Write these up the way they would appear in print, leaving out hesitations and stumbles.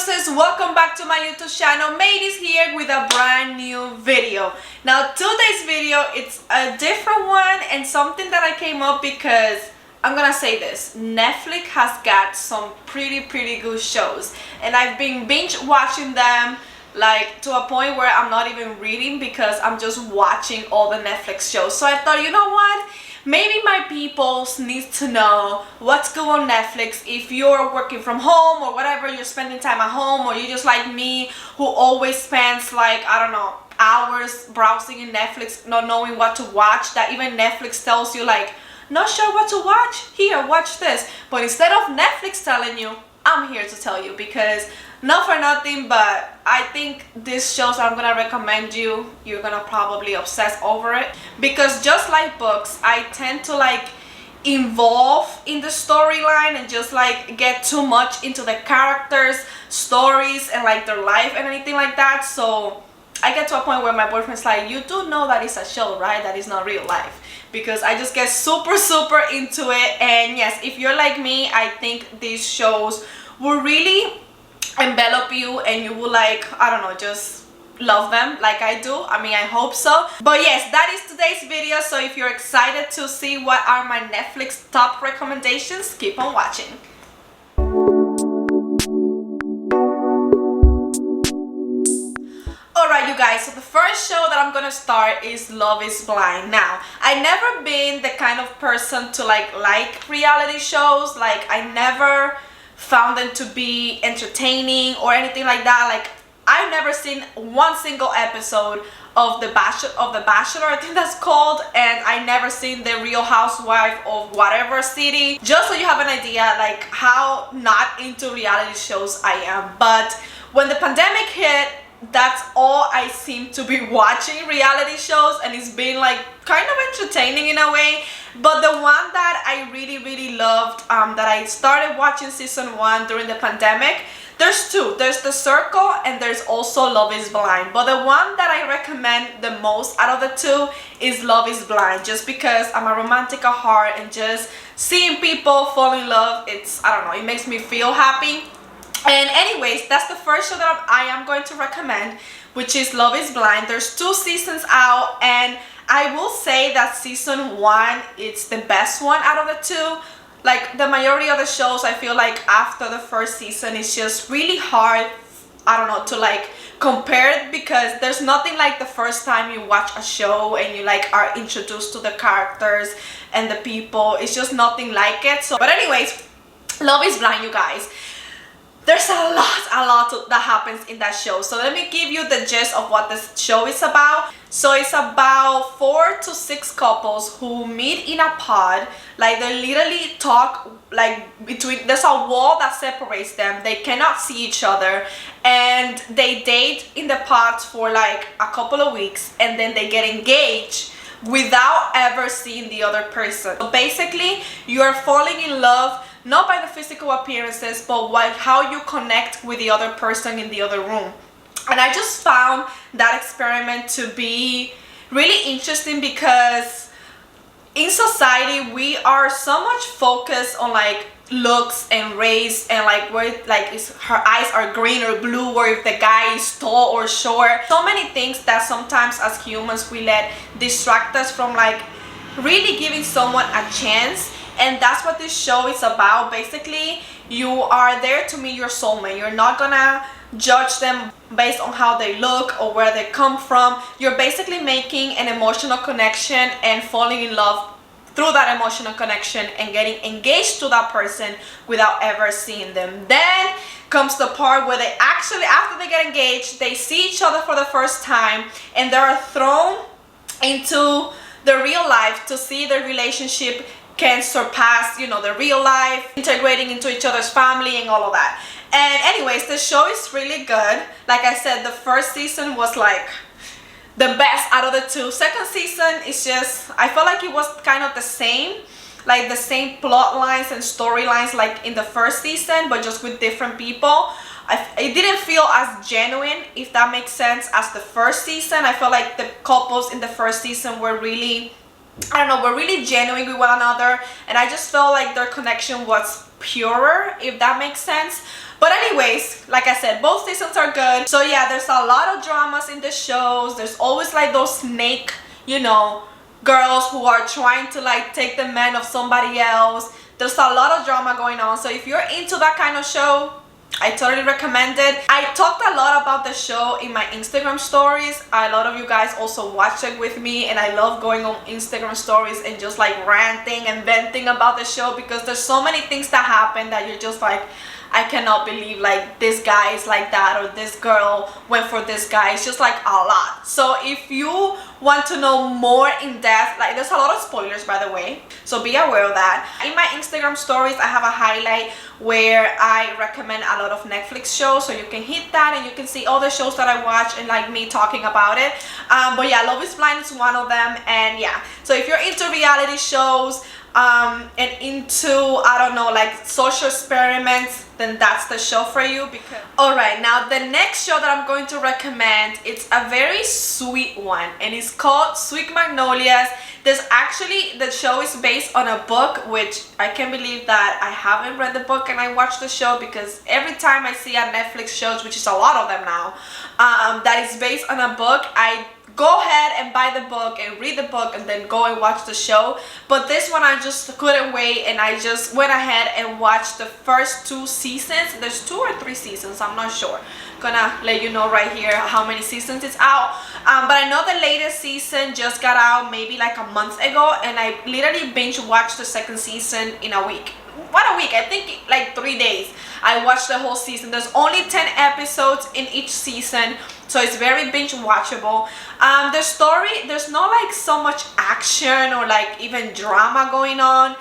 muses, welcome back to my YouTube channel. Meirys here with a brand new video. Now today's video, it's a different one and something that I came up because I'm gonna say this, Netflix has got some pretty good shows and I've been binge watching them like to a point where I'm not even reading because I'm just watching all the Netflix shows. So I thought, you know what, maybe my people need to know what's good on Netflix if you're working from home or whatever, you're spending time at home, or you're just like me who always spends like, I don't know, hours browsing in Netflix not knowing what to watch, that even Netflix tells you like, not sure what to watch? Here, watch this. But instead of Netflix telling you, I'm here to tell you, because not for nothing, but I think these shows I'm gonna recommend you're gonna probably obsess over it, because just like books, I tend to like involve in the storyline and just like get too much into the characters, stories, and like their life and anything like that. So I get to a point where my boyfriend's like, you do know that it's a show, right? That is not real life. Because I just get super into it. And yes, if you're like me, I think these shows will really envelop you and you will like, I don't know, just love them like I do. I mean, I hope so. But yes, that is today's video. So if you're excited to see what are my Netflix top recommendations, keep on watching. Alright, you guys, so the first show that I'm gonna start is Love is Blind. Now, I never been the kind of person to like reality shows. Like, I never found them to be entertaining or anything like that. Like, I've never seen one single episode of the Bachelor, I think that's called, and I never seen the Real Housewife of whatever city. Just so you have an idea like how not into reality shows I am. But when the pandemic hit, that's all I seem to be watching, reality shows, and it's been like kind of entertaining in a way. But the one that I really loved, that I started watching season 1 during the pandemic, there's two. There's The Circle and there's also Love is Blind. But the one that I recommend the most out of the two is Love is Blind, just because I'm a romantic at heart and just seeing people fall in love, it's, I don't know, it makes me feel happy. And anyways, that's the first show that I am going to recommend, which is Love is Blind. There's 2 seasons out, and I will say that season 1 is the best one out of the 2. Like, the majority of the shows, I feel like after the first season, it's just really hard, I don't know, to like compare it, because there's nothing like the first time you watch a show and you like are introduced to the characters and the people. It's just nothing like it. So, but anyways, Love is Blind, you guys. There's a lot that happens in that show. So let me give you the gist of what this show is about. So it's about 4 to 6 couples who meet in a pod. Like, they literally talk like between, there's a wall that separates them. They cannot see each other, and they date in the pods for like a couple of weeks, and then they get engaged without ever seeing the other person. So basically, you are falling in love not by the physical appearances, but how you connect with the other person in the other room. And I just found that experiment to be really interesting, because in society we are so much focused on like looks and race and like where like is her eyes are green or blue, or if the guy is tall or short. So many things that sometimes as humans we let distract us from like really giving someone a chance. And that's what this show is about. Basically, you are there to meet your soulmate. You're not gonna judge them based on how they look or where they come from. You're basically making an emotional connection and falling in love through that emotional connection and getting engaged to that person without ever seeing them. Then comes the part where they actually, after they get engaged, they see each other for the first time and they're thrown into the real life to see their relationship can surpass, you know, the real life, integrating into each other's family and all of that. And anyways, the show is really good. Like I said, the first season was like the best out of the 2. Second season is just, I felt like it was kind of the same, like the same plot lines and storylines like in the first season, but just with different people. It didn't feel as genuine, if that makes sense, as the first season. I felt like the couples in the first season were really, I don't know, were really genuine with one another, and I just felt like their connection was purer, if that makes sense. But anyways, like I said, both seasons are good. So yeah, there's a lot of dramas in the shows. There's always like those snake, you know, girls who are trying to like take the man of somebody else. There's a lot of drama going on. So if you're into that kind of show, I totally recommend it. I talked a lot about the show in my Instagram stories. A lot of you guys also watched it with me, and I love going on Instagram stories and just like ranting and venting about the show, because there's so many things that happen that you're just like, I cannot believe like this guy is like that, or this girl went for this guy. It's just like a lot. So if you want to know more in depth, like there's a lot of spoilers by the way, so be aware of that. In my Instagram stories I have a highlight where I recommend a lot of Netflix shows, so you can hit that and you can see all the shows that I watch and like me talking about it. But yeah, Love is Blind is one of them. And yeah, so if you're into reality shows and into, I don't know, like social experiments, then that's the show for you. Because alright, now the next show that I'm going to recommend, it's a very sweet one, and it's called Sweet Magnolias. There's actually, the show is based on a book, which I can't believe that I haven't read the book and I watched the show, because every time I see a Netflix shows, which is a lot of them now, that is based on a book, I go ahead and buy the book and read the book and then go and watch the show. But this one I just couldn't wait, and I just went ahead and watched the first 2 seasons. There's 2 or 3 seasons, I'm not sure. Gonna let you know right here how many seasons it's out. But I know the latest season just got out maybe like a month ago, and I literally binge watched the second season in a week. What a week, I think like 3 days. I watched the whole season. There's only 10 episodes in each season, so it's very binge watchable. The story, there's not like so much action or like even drama going on.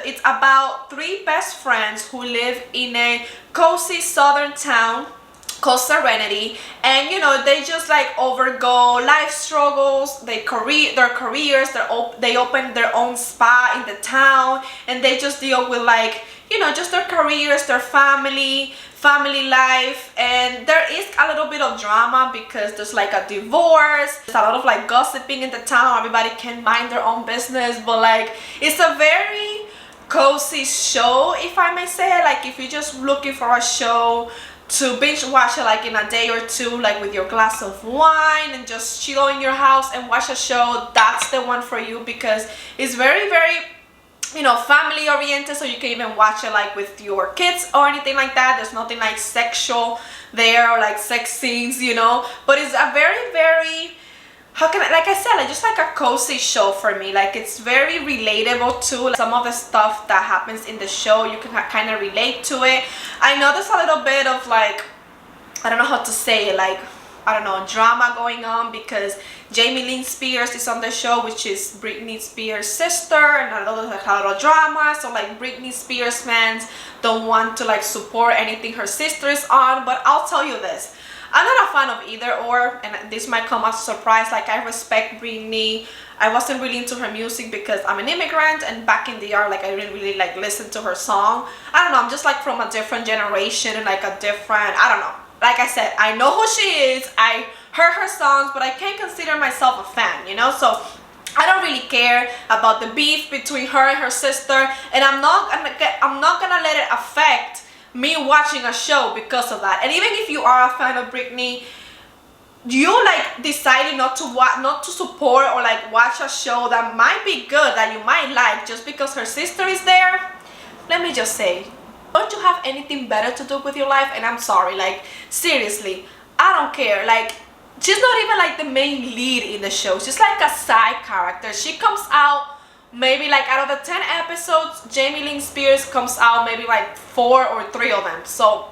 It's about 3 best friends who live in a cozy southern town called Serenity, and you know, they just like overgo life struggles, their careers, they open their own spa in the town, and they just deal with like, you know, just their careers, their family life. And there is a little bit of drama because there's like a divorce, there's a lot of like gossiping in the town, everybody can mind their own business, but like it's a very cozy show, if I may say. Like if you're just looking for a show to binge watch it like in a day or 2, like with your glass of wine and just chill in your house and watch a show, that's the one for you, because it's very, very, you know, family oriented. So you can even watch it like with your kids or anything like that. There's nothing like sexual there or like sex scenes, you know, but it's a very, very, how can I, like I said, like just like a cozy show for me. Like it's very relatable to like some of the stuff that happens in the show. You can kind of relate to it. I know there's a little bit of like, I don't know how to say it, like, I don't know, drama going on, because Jamie Lynn Spears is on the show, which is Britney Spears' sister, and a lot of drama. So like Britney Spears fans don't want to like support anything her sister is on. But I'll tell you this, I'm not a fan of either or, and this might come as a surprise. Like I respect Britney. I wasn't really into her music because I'm an immigrant, and back in the yard, like I didn't really like listen to her song. I don't know, I'm just like from a different generation and like a different, I don't know. Like I said, I know who she is, I heard her songs, but I can't consider myself a fan, you know? So I don't really care about the beef between her and her sister, and I'm not gonna let it affect me watching a show because of that. And even if you are a fan of Britney, you like deciding not to support or like watch a show that might be good, that you might like, just because her sister is there, let me just say, don't you have anything better to do with your life? And I'm sorry, like seriously, I don't care. Like she's not even like the main lead in the show, she's like a side character. She comes out maybe like out of the 10 episodes, Jamie Lynn Spears comes out maybe like 4 or 3 of them. So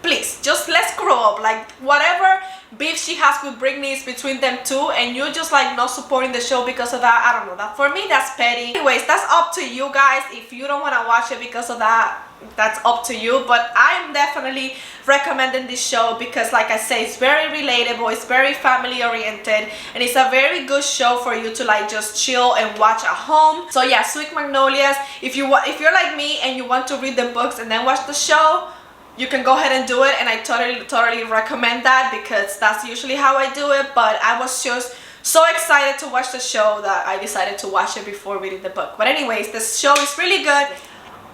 please, just let's grow up. Like whatever beef she has with Britney is between them two, and you're just like not supporting the show because of that. I don't know, that for me that's petty. Anyways, that's up to you guys. If you don't want to watch it because of that, that's up to you. But I'm definitely recommending this show because, like I say, it's very relatable, it's very family oriented, and it's a very good show for you to like just chill and watch at home. So yeah, Sweet Magnolias, if you're like me and you want to read the books and then watch the show, you can go ahead and do it, and I totally recommend that, because that's usually how I do it. But I was just so excited to watch the show that I decided to watch it before reading the book. But anyways, this show is really good.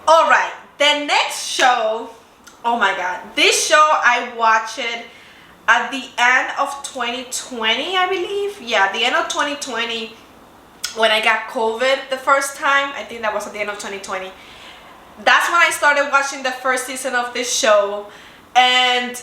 Alright, the next show, Oh my god, this show I watched it at the end of 2020, I believe. Yeah, the end of 2020, when I got COVID the first time. I think that was at the end of 2020. That's when I started watching the first season of this show, and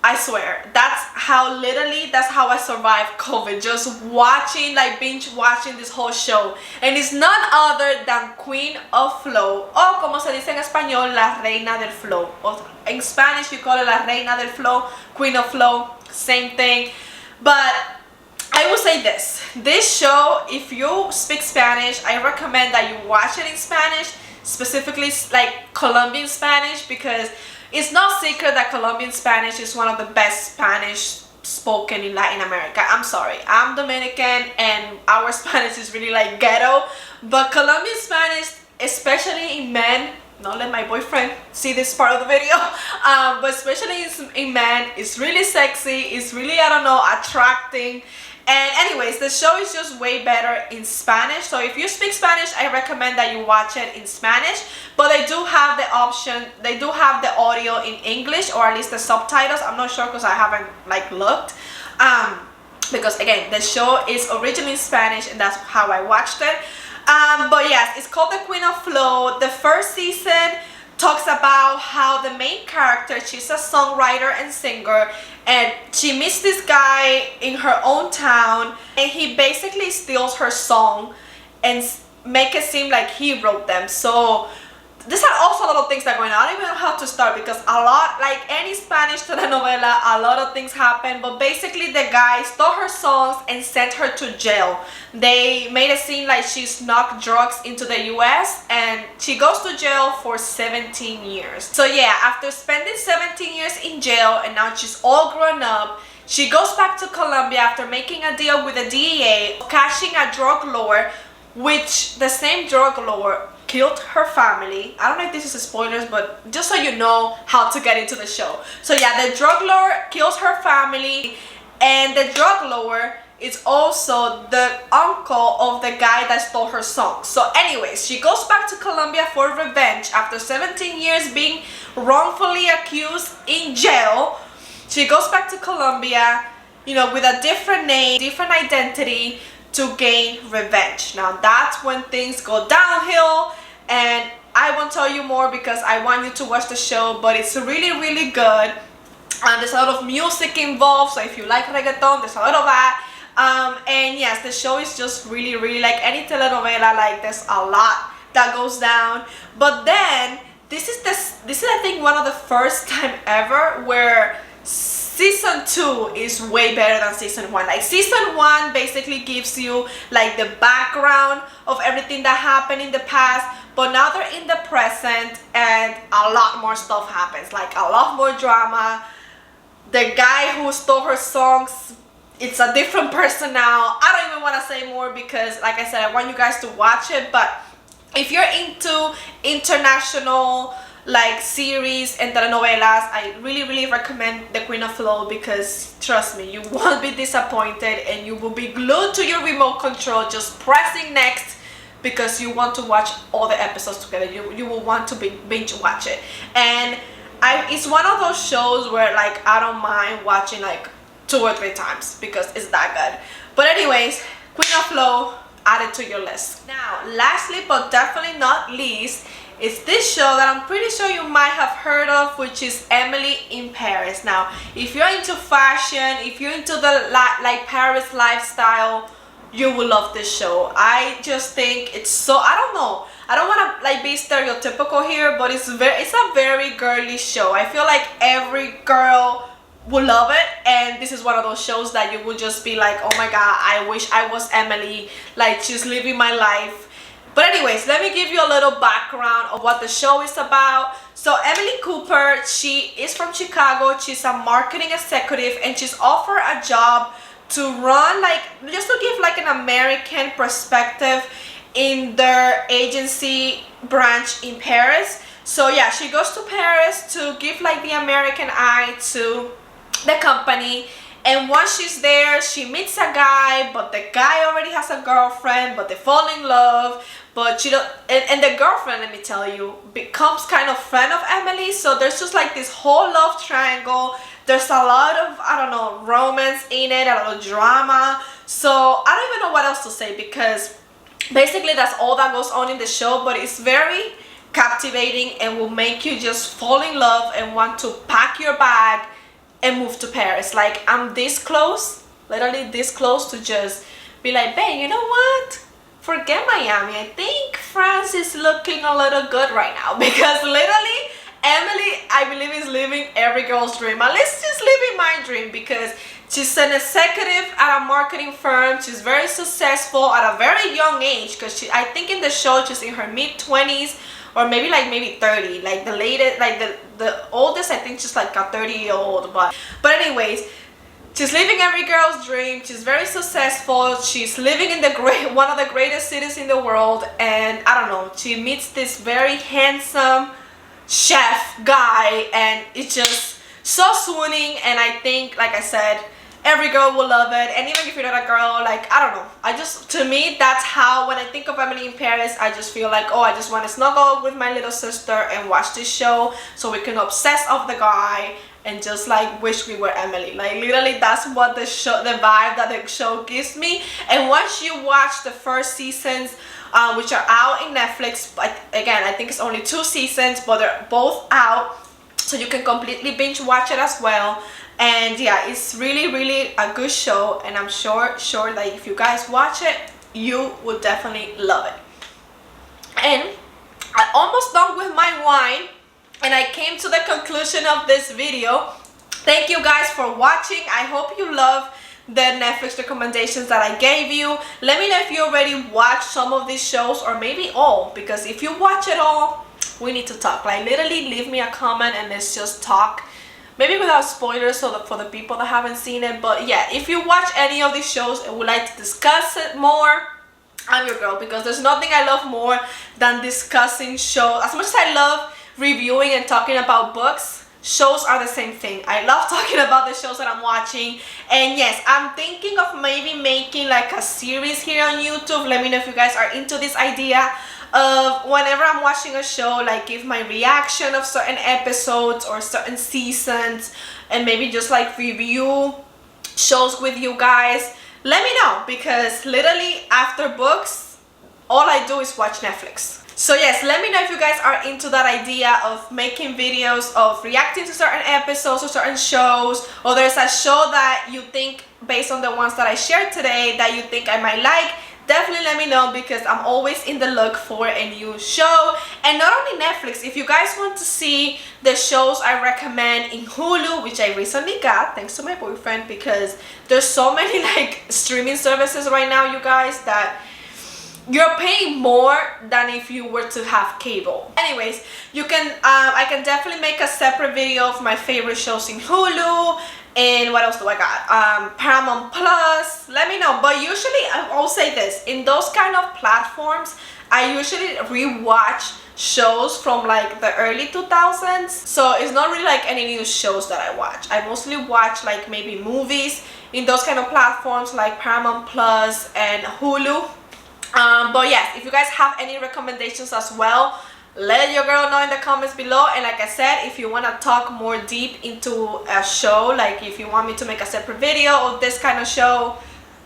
I swear, that's how I survived COVID, just watching, like binge watching this whole show. And it's none other than Queen of Flow, o como se dice en español, la reina del flow. In Spanish you call it la reina del flow, Queen of Flow, same thing. But I will say this show, if you speak Spanish, I recommend that you watch it in Spanish, specifically like Colombian Spanish, because it's no secret that Colombian Spanish is one of the best Spanish spoken in Latin America. I'm sorry, I'm Dominican and our Spanish is really like ghetto, but Colombian Spanish, especially in men, don't let my boyfriend see this part of the video, but especially in men, it's really sexy, it's really, I don't know, attracting. And anyways, the show is just way better in Spanish. So if you speak Spanish, I recommend that you watch it in Spanish. But they do have the option, they do have the audio in English, or at least the subtitles. I'm not sure because I haven't like looked. Because again, the show is originally in Spanish and that's how I watched it. But yes, it's called The Queen of Flow. The first season talks about how the main character, she's a songwriter and singer, and she meets this guy in her own town, and he basically steals her song and make it seem like he wrote them. So these are also a lot of things that are going on. I don't even know how to start, because a lot, like any Spanish telenovela, a lot of things happen. But basically the guy stole her songs and sent her to jail. They made it seem like she snuck drugs into the US, and she goes to jail for 17 years. So yeah, after spending 17 years in jail and now she's all grown up, she goes back to Colombia after making a deal with the DEA, catching a drug lord, which the same drug lord killed her family. I don't know if this is spoilers, but just so you know how to get into the show. So yeah, the drug lord kills her family, and the drug lord is also the uncle of the guy that stole her song. So anyways, she goes back to Colombia for revenge after 17 years being wrongfully accused in jail. She goes back to Colombia, you know, with a different name, different identity, to gain revenge. Now that's when things go downhill, and I won't tell you more because I want you to watch the show, but it's really good. There's a lot of music involved, so if you like reggaeton, there's a lot of that. And yes, the show is just really like any telenovela, like there's a lot that goes down. But then this is I think one of the first time ever where Season 2 is way better than Season 1. Like Season 1 basically gives you like the background of everything that happened in the past, but now they're in the present and a lot more stuff happens, like a lot more drama. The guy who stole her songs, it's a different person now. I don't even want to say more because like I said, I want you guys to watch it. But if you're into international like series and telenovelas, I really recommend The Queen of Flow, because trust me, you won't be disappointed and you will be glued to your remote control just pressing next, because you want to watch all the episodes together. You will want to binge watch it. And it's one of those shows where like I don't mind watching like 2 or 3 times because it's that good. But anyways, Queen of Flow, add it to your list. Now lastly but definitely not least, it's this show that I'm pretty sure you might have heard of, which is Emily in Paris. Now, if you're into fashion, if you're into the like Paris lifestyle, you will love this show. I just think it's so, I don't know, I don't want to like be stereotypical here, but it's a very girly show. I feel like every girl will love it, and this is one of those shows that you will just be like, oh my god, I wish I was Emily, like just living my life. But anyways, let me give you a little background of what the show is about. So Emily Cooper, she is from Chicago. She's a marketing executive, and she's offered a job to run, like, just to give like an American perspective in their agency branch in Paris. So yeah, she goes to Paris to give like the American eye to the company. And once she's there, she meets a guy, but the guy already has a girlfriend, but they fall in love. But she don't, and the girlfriend, let me tell you, becomes kind of friend of Emily. So there's just like this whole love triangle. There's a lot of, I don't know, romance in it, a lot of drama. So I don't even know what else to say, because basically that's all that goes on in the show. But it's very captivating and will make you just fall in love and want to pack your bag and move to Paris. Like, I'm this close, literally this close to just be like, babe, you know what? Forget Miami. I think France is looking a little good right now, because literally Emily, I believe, is living every girl's dream. At least she's living my dream, because she's an executive at a marketing firm. She's very successful at a very young age, because I think in the show she's in her mid-20s, or maybe 30. Like the latest, like the oldest, I think she's like a 30-year-old. But anyways, she's living every girl's dream. She's very successful. She's living in one of the greatest cities in the world. And I don't know, she meets this very handsome chef guy, and it's just so swooning. And I think, like I said, every girl will love it. And even if you're not a girl, like, I don't know, to me, that's how, when I think of Emily in Paris, I just feel like, oh, I just want to snuggle with my little sister and watch this show so we can obsess of the guy and just like wish we were Emily. Like, literally, that's what the vibe that the show gives me. And once you watch the first seasons, which are out in Netflix, again, I think it's only 2 seasons, but they're both out, so you can completely binge watch it as well. And yeah, it's really, really a good show, and I'm sure that if you guys watch it, you will definitely love it. And I'm almost done with my wine, and I came to the conclusion of this video. Thank you guys for watching. I hope you love the Netflix recommendations that I gave you. Let me know if you already watched some of these shows, or maybe all, because if you watch it all, we need to talk. Like, literally leave me a comment and let's just talk. Maybe without spoilers, so that for the people that haven't seen it. But yeah, if you watch any of these shows and would like to discuss it more, I'm your girl, because there's nothing I love more than discussing shows. As much as I love reviewing and talking about books, shows are the same thing. I love talking about the shows that I'm watching. And yes, I'm thinking of maybe making like a series here on YouTube. Let me know if you guys are into this idea of, whenever I'm watching a show, like give my reaction of certain episodes or certain seasons, and maybe just like review shows with you guys. Let me know, because literally after books, all I do is watch Netflix. So yes, let me know if you guys are into that idea of making videos of reacting to certain episodes or certain shows, or there's a show that you think, based on the ones that I shared today, that you think I might like. Definitely let me know, because I'm always in the look for a new show. And not only Netflix, if you guys want to see the shows I recommend in Hulu, which I recently got thanks to my boyfriend, because there's so many like streaming services right now, you guys, that you're paying more than if you were to have cable. Anyways, you can I can definitely make a separate video of my favorite shows in Hulu. And what else do I got? Paramount Plus. Let me know. But usually, I'll say this, in those kind of platforms, I usually rewatch shows from like the early 2000s. So it's not really like any new shows that I watch. I mostly watch like maybe movies in those kind of platforms like Paramount Plus and Hulu. But yes, if you guys have any recommendations as well, let your girl know in the comments below. And like I said, if you want to talk more deep into a show, like if you want me to make a separate video of this kind of show,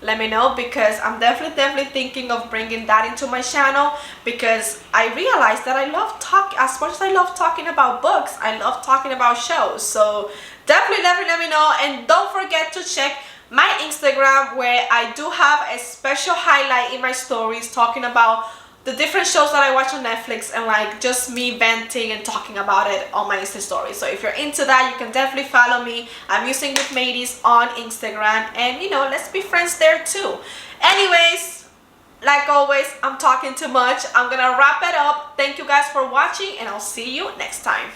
let me know, because I'm definitely thinking of bringing that into my channel, because I realized that I love as much as I love talking about books, I love talking about shows. So definitely let me know. And don't forget to check my Instagram, where I do have a special highlight in my stories talking about the different shows that I watch on Netflix, and like just me venting and talking about it on my Insta story. So if you're into that, you can definitely follow me. I'm using with Meirys on Instagram, and you know, let's be friends there too. Anyways, like always, I'm talking too much. I'm gonna wrap it up. Thank you guys for watching, and I'll see you next time.